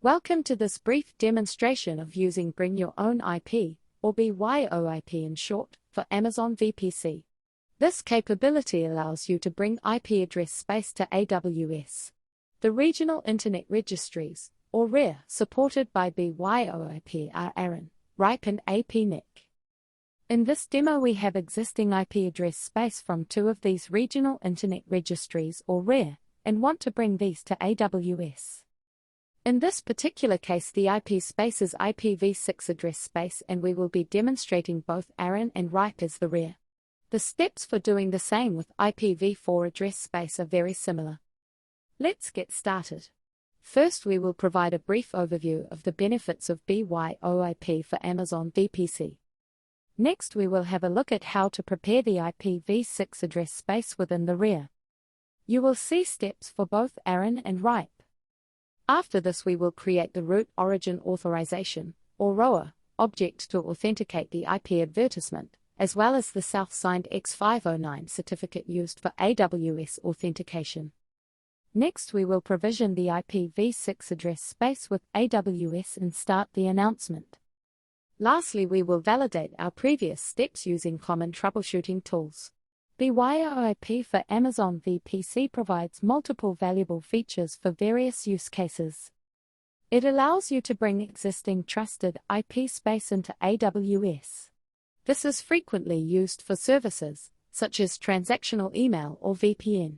Welcome to this brief demonstration of using Bring Your Own IP, or BYOIP in short, for Amazon VPC. This capability allows you to bring IP address space to AWS. The Regional Internet Registries, or RIR, supported by BYOIP are ARIN, RIPE and APNIC. In this demo we have existing IP address space from two of these Regional Internet Registries, or RIR, and want to bring these to AWS. In this particular case the IP space is IPv6 address space, and we will be demonstrating both ARIN and RIPE as the RIR. The steps for doing the same with IPv4 address space are very similar. Let's get started. First we will provide a brief overview of the benefits of BYOIP for Amazon VPC. Next we will have a look at how to prepare the IPv6 address space within the RIR. You will see steps for both ARIN and RIPE. After this we will create the Root Origin Authorization, or ROA, object to authenticate the IP advertisement, as well as the self-signed X509 certificate used for AWS authentication. Next we will provision the IPv6 address space with AWS and start the announcement. Lastly we will validate our previous steps using common troubleshooting tools. BYOIP for Amazon VPC provides multiple valuable features for various use cases. It allows you to bring existing trusted IP space into AWS. This is frequently used for services, such as transactional email or VPN.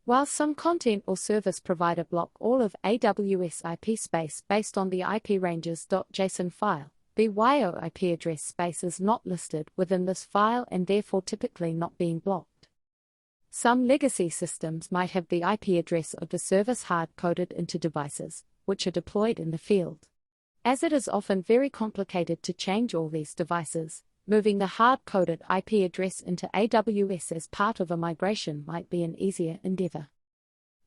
While some content or service provider block all of AWS IP space based on the IP ranges.json file, BYOIP address space is not listed within this file and therefore typically not being blocked. Some legacy systems might have the IP address of the service hard-coded into devices, which are deployed in the field. As it is often very complicated to change all these devices, moving the hard-coded IP address into AWS as part of a migration might be an easier endeavor.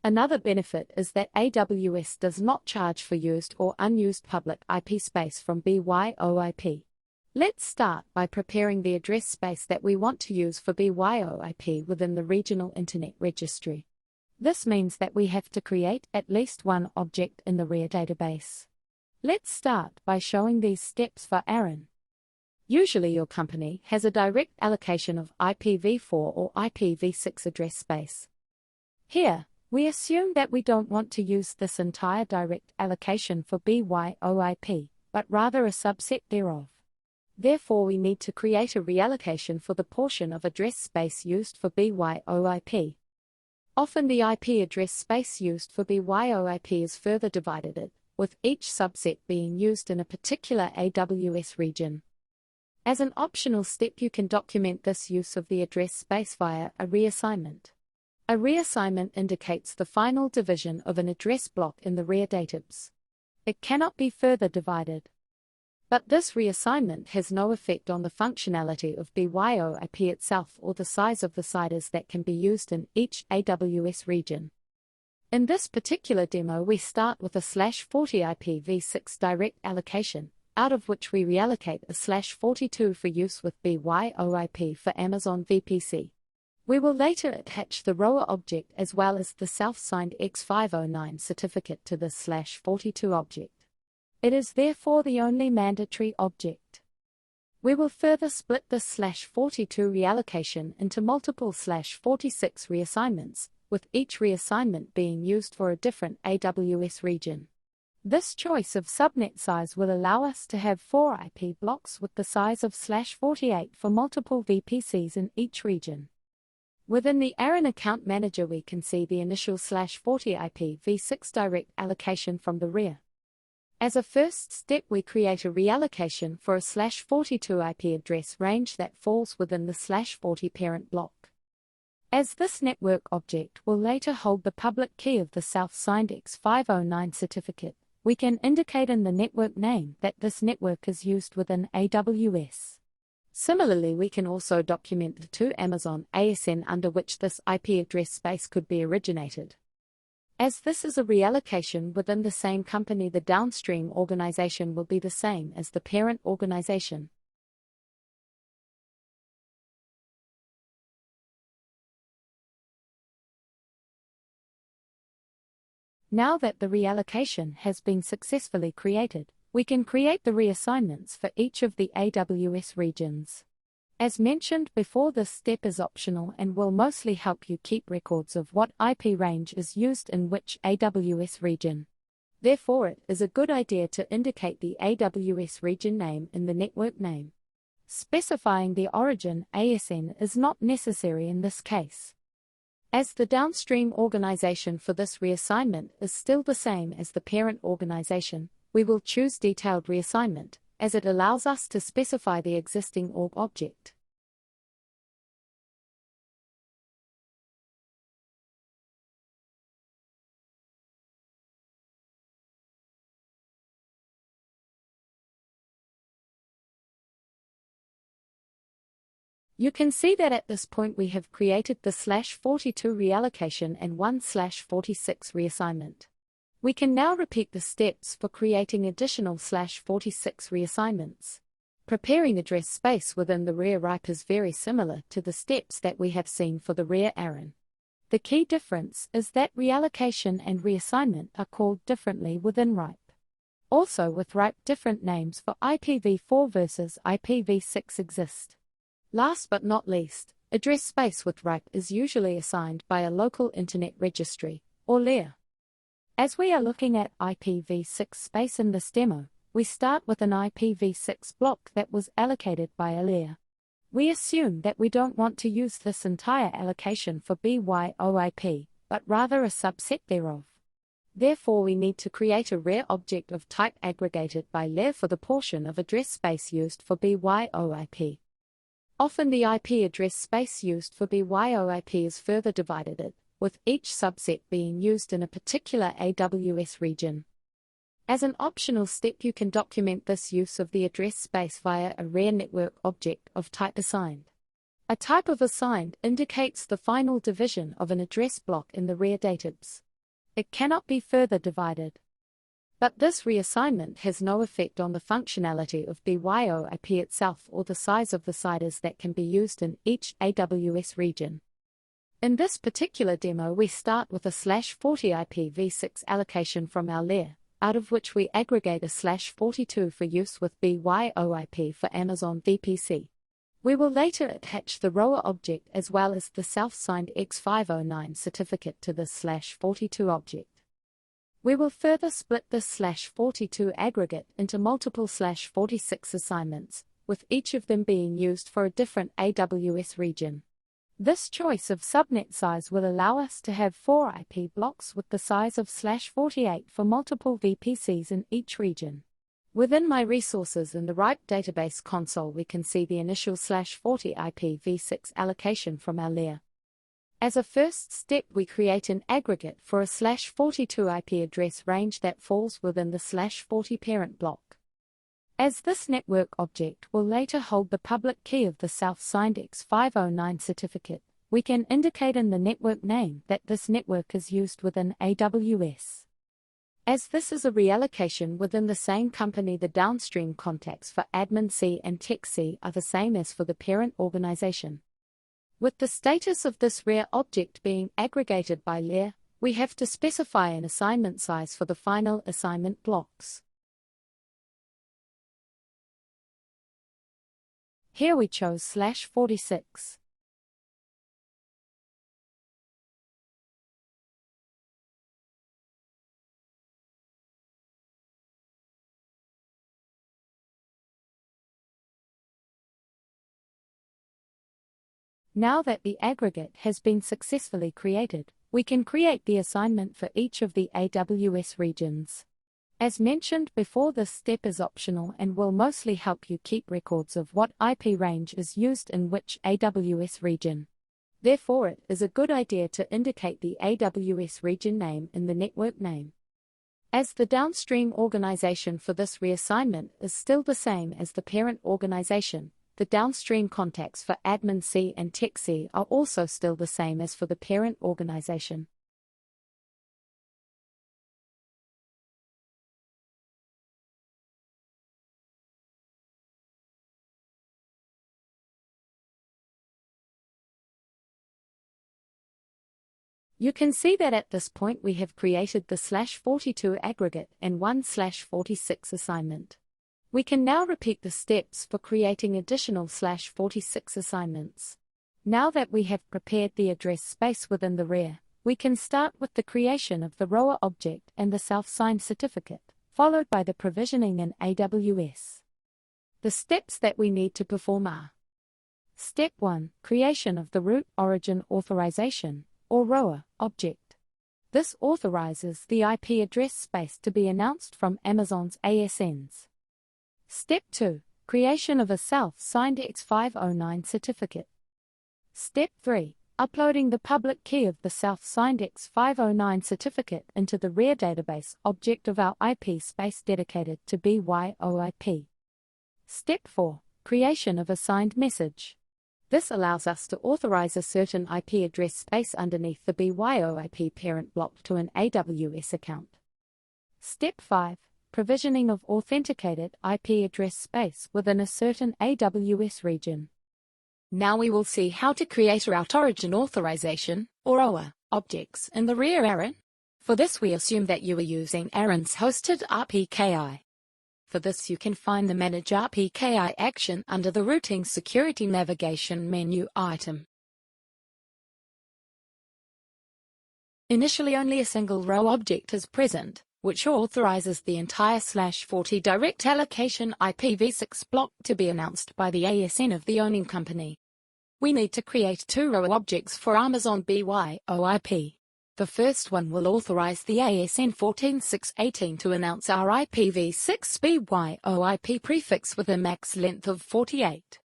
Another benefit is that AWS does not charge for used or unused public IP space from BYOIP. Let's start by preparing the address space that we want to use for BYOIP within the Regional Internet Registry. This means that we have to create at least one object in the RIR database. Let's start by showing these steps for ARIN. Usually your company has a direct allocation of IPv4 or IPv6 address space. Here, we assume that we don't want to use this entire direct allocation for BYOIP, but rather a subset thereof. Therefore we need to create a reallocation for the portion of address space used for BYOIP. Often the IP address space used for BYOIP is further divided, with each subset being used in a particular AWS region. As an optional step you can document this use of the address space via a reassignment. A reassignment indicates the final division of an address block in the RIR database. It cannot be further divided. But this reassignment has no effect on the functionality of BYOIP itself or the size of the CIDRs that can be used in each AWS region. In this particular demo we start with a /40 IPv6 direct allocation, out of which we reallocate a /42 for use with BYOIP for Amazon VPC. We will later attach the ROA object as well as the self-signed X509 certificate to this /42 object. It is therefore the only mandatory object. We will further split this /42 reallocation into multiple /46 reassignments, with each reassignment being used for a different AWS region. This choice of subnet size will allow us to have 4 IP blocks with the size of /48 for multiple VPCs in each region. Within the ARIN account manager we can see the initial /40 IPv6 direct allocation from the RIR. As a first step we create a reallocation for a /42 IP address range that falls within the /40 parent block. As this network object will later hold the public key of the self-signed X509 certificate, we can indicate in the network name that this network is used within AWS. Similarly, we can also document the two Amazon ASN under which this IP address space could be originated. As this is a reallocation within the same company, the downstream organization will be the same as the parent organization. Now that the reallocation has been successfully created, we can create the reassignments for each of the AWS regions. As mentioned before, this step is optional and will mostly help you keep records of what IP range is used in which AWS region. Therefore, it is a good idea to indicate the AWS region name in the network name. Specifying the origin ASN is not necessary in this case. As the downstream organization for this reassignment is still the same as the parent organization, we will choose detailed reassignment, as it allows us to specify the existing org object. You can see that at this point we have created the /42 reallocation and 1/46 reassignment. We can now repeat the steps for creating additional /46 reassignments. Preparing address space within the rear RIP is very similar to the steps that we have seen for the rear ARIN. The key difference is that reallocation and reassignment are called differently within RIP. Also with RIP, different names for IPv4 versus IPv6 exist. Last but not least, address space with RIP is usually assigned by a local internet registry, or LIR. As we are looking at IPv6 space in this demo, we start with an IPv6 block that was allocated by a LIR. We assume that we don't want to use this entire allocation for BYOIP, but rather a subset thereof. Therefore, we need to create a rear object of type aggregated by LIR for the portion of address space used for BYOIP. Often the IP address space used for BYOIP is further divided, with each subset being used in a particular AWS region. As an optional step, you can document this use of the address space via a rear network object of type assigned. A type of assigned indicates the final division of an address block in the rear database. It cannot be further divided. But this reassignment has no effect on the functionality of BYOIP itself or the size of the CIDRs that can be used in each AWS region. In this particular demo, we start with a /40 IPv6 allocation from our LIR, out of which we aggregate a /42 for use with BYOIP for Amazon VPC. We will later attach the rower object as well as the self-signed X509 certificate to this /42 object. We will further split this /42 aggregate into multiple /46 assignments, with each of them being used for a different AWS region. This choice of subnet size will allow us to have 4 IP blocks with the size of /48 for multiple VPCs in each region. Within My Resources in the RIP database console, we can see the initial /40 IPv6 allocation from our LIR. As a first step, we create an aggregate for a /42 IP address range that falls within the /40 parent block. As this network object will later hold the public key of the self-signed X509 certificate, we can indicate in the network name that this network is used within AWS. As this is a reallocation within the same company, the downstream contacts for admin C and tech C are the same as for the parent organization. With the status of this rear object being aggregated by LIR, we have to specify an assignment size for the final assignment blocks. Here we chose /46. Now that the aggregate has been successfully created, we can create the assignment for each of the AWS regions. As mentioned before, this step is optional and will mostly help you keep records of what IP range is used in which AWS region. Therefore, it is a good idea to indicate the AWS region name in the network name. As the downstream organization for this reassignment is still the same as the parent organization, the downstream contacts for admin C and tech C are also still the same as for the parent organization. You can see that at this point we have created the /42 aggregate and 1/46 assignment. We can now repeat the steps for creating additional /46 assignments. Now that we have prepared the address space within the rear, we can start with the creation of the rower object and the self-signed certificate, followed by the provisioning in AWS. The steps that we need to perform are: Step 1. Creation of the root origin authorization, or rower, object. This authorizes the IP address space to be announced from Amazon's ASNs. Step 2. Creation of a self-signed X509 certificate. Step 3. Uploading the public key of the self-signed X509 certificate into the rear database object of our IP space dedicated to BYOIP. Step 4. Creation of a signed message. This allows us to authorize a certain IP address space underneath the BYOIP parent block to an AWS account. Step 5. Provisioning of authenticated IP address space within a certain AWS region. Now we will see how to create route origin authorization, or OA, objects in the rear ARIN. For this we assume that you are using ARIN's hosted RPKI. For this you can find the Manage RPKI action under the Routing Security Navigation menu item. Initially only a single row object is present, which authorizes the entire /40 direct allocation IPv6 block to be announced by the ASN of the owning company. We need to create two row objects for Amazon BYOIP. The first one will authorize the ASN 14618 to announce our IPv6 BYOIP prefix with a max length of 48.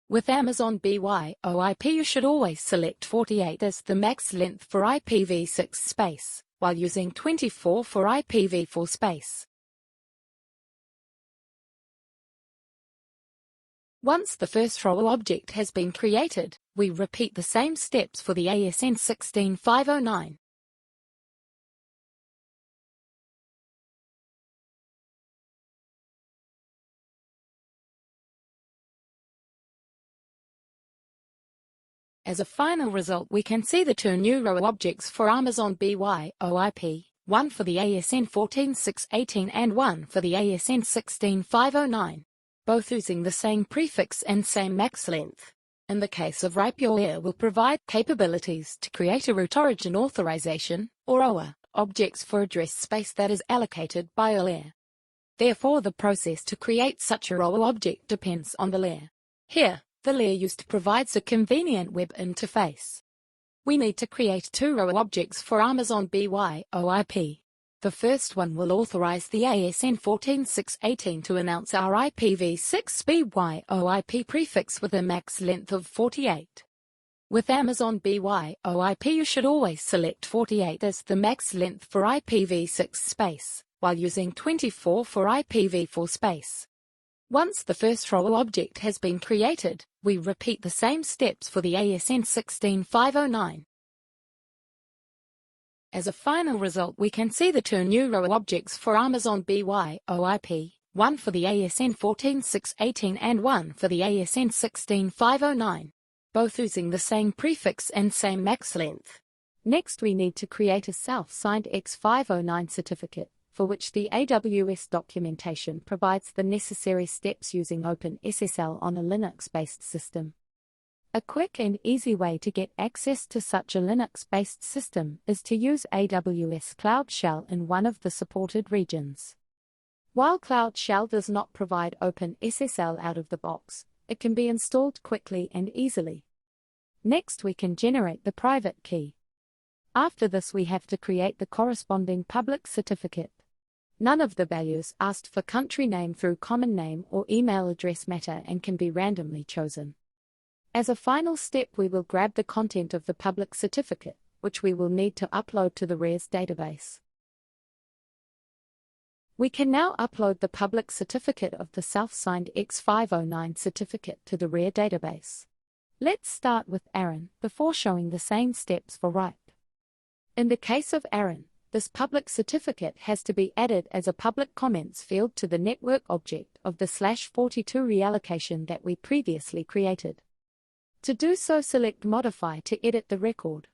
With Amazon BYOIP you should always select 48 as the max length for IPv6 space, while using 24 for IPv4 space. Once the first row object has been created, we repeat the same steps for the ASN 16509. As a final result we can see the two new row objects for Amazon BYOIP, one for the ASN 14618 and one for the ASN 16509. Both using the same prefix and same max length. In the case of BYOIP, BYOIP will provide capabilities to create a route origin authorization, or OA, objects for address space that is allocated by a layer. Therefore the process to create such a row object depends on the layer. Here, the layer used provides a convenient web interface. We need to create two row objects for Amazon BYOIP. The first one will authorize the ASN 14618 to announce our IPv6 BYOIP prefix with a max length of 48. With Amazon BYOIP you should always select 48 as the max length for IPv6 space, while using 24 for IPv4 space. Once the first row object has been created, we repeat the same steps for the ASN 16509. As a final result we can see the two new row objects for Amazon BYOIP, one for the ASN 14618 and one for the ASN 16509, both using the same prefix and same max length. Next we need to create a self-signed X509 certificate, for which the AWS documentation provides the necessary steps using OpenSSL on a Linux-based system. A quick and easy way to get access to such a Linux-based system is to use AWS Cloud Shell in one of the supported regions. While Cloud Shell does not provide OpenSSL out of the box, it can be installed quickly and easily. Next we can generate the private key. After this we have to create the corresponding public certificate. None of the values asked for country name through common name or email address matter and can be randomly chosen. As a final step we will grab the content of the public certificate, which we will need to upload to the REARS database. We can now upload the public certificate of the self-signed X509 certificate to the REAR database. Let's start with ARIN before showing the same steps for BYOIP. In the case of ARIN, this public certificate has to be added as a public comments field to the network object of the /42 reallocation that we previously created. To do so select Modify to edit the record.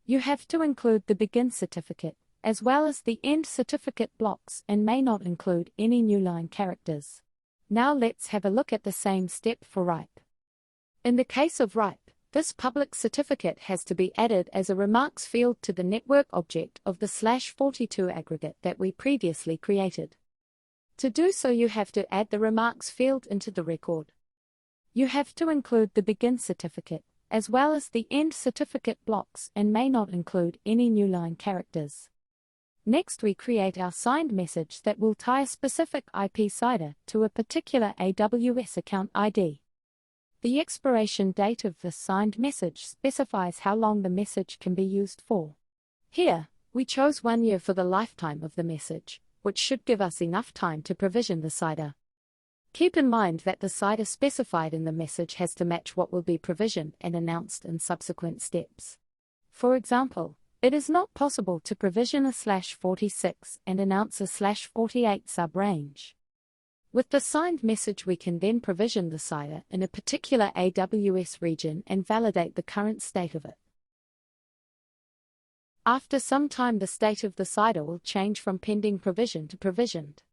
You have to include the begin certificate, as well as the end certificate blocks, and may not include any new line characters. Now let's have a look at the same step for RIPE. In the case of RIPE, this public certificate has to be added as a remarks field to the network object of the /42 aggregate that we previously created. To do so, you have to add the remarks field into the record. You have to include the begin certificate, as well as the end certificate blocks, and may not include any new line characters. Next, we create our signed message that will tie a specific IP CIDR to a particular AWS account ID. The expiration date of the signed message specifies how long the message can be used for. Here, we chose 1 year for the lifetime of the message, which should give us enough time to provision the CIDR. Keep in mind that the CIDR specified in the message has to match what will be provisioned and announced in subsequent steps. For example, it is not possible to provision a /46 and announce a /48 sub-range. With the signed message, we can then provision the CIDR in a particular AWS region and validate the current state of it. After some time, the state of the CIDR will change from pending provision to provisioned.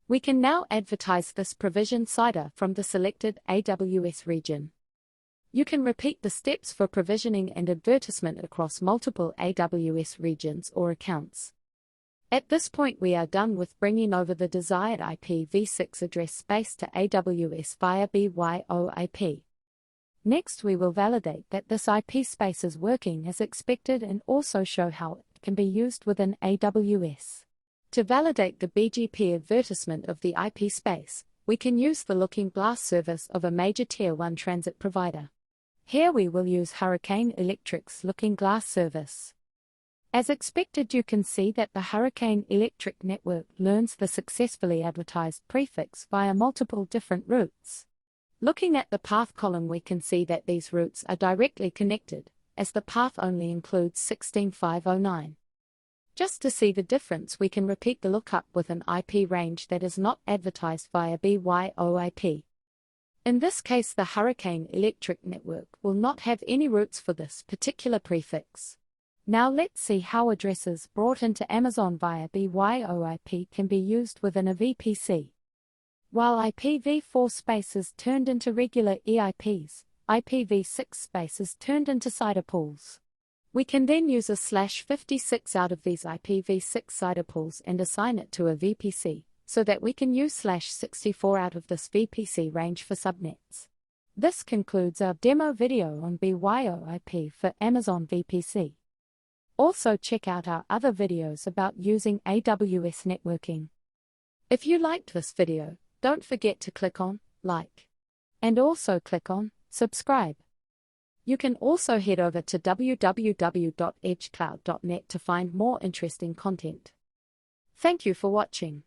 We can now advertise this provisioned CIDR from the selected AWS region. You can repeat the steps for provisioning and advertisement across multiple AWS regions or accounts. At this point, we are done with bringing over the desired IPv6 address space to AWS via BYOIP. Next, we will validate that this IP space is working as expected and also show how it can be used within AWS. To validate the BGP advertisement of the IP space, we can use the Looking Glass service of a major Tier 1 transit provider. Here we will use Hurricane Electric's Looking Glass service. As expected, you can see that the Hurricane Electric network learns the successfully advertised prefix via multiple different routes. Looking at the path column, we can see that these routes are directly connected, as the path only includes 16509. Just to see the difference, we can repeat the lookup with an IP range that is not advertised via BYOIP. In this case, the Hurricane Electric network will not have any routes for this particular prefix. Now let's see how addresses brought into Amazon via BYOIP can be used within a VPC. While IPv4 space is turned into regular EIPs, IPv6 space is turned into CIDR pools. We can then use a /56 out of these IPv6 CIDR pools and assign it to a VPC, so that we can use /64 out of this VPC range for subnets. This concludes our demo video on BYOIP for Amazon VPC. Also check out our other videos about using AWS networking. If you liked this video, don't forget to click on like and also click on subscribe. You can also head over to www.edgecloud.net to find more interesting content. Thank you for watching.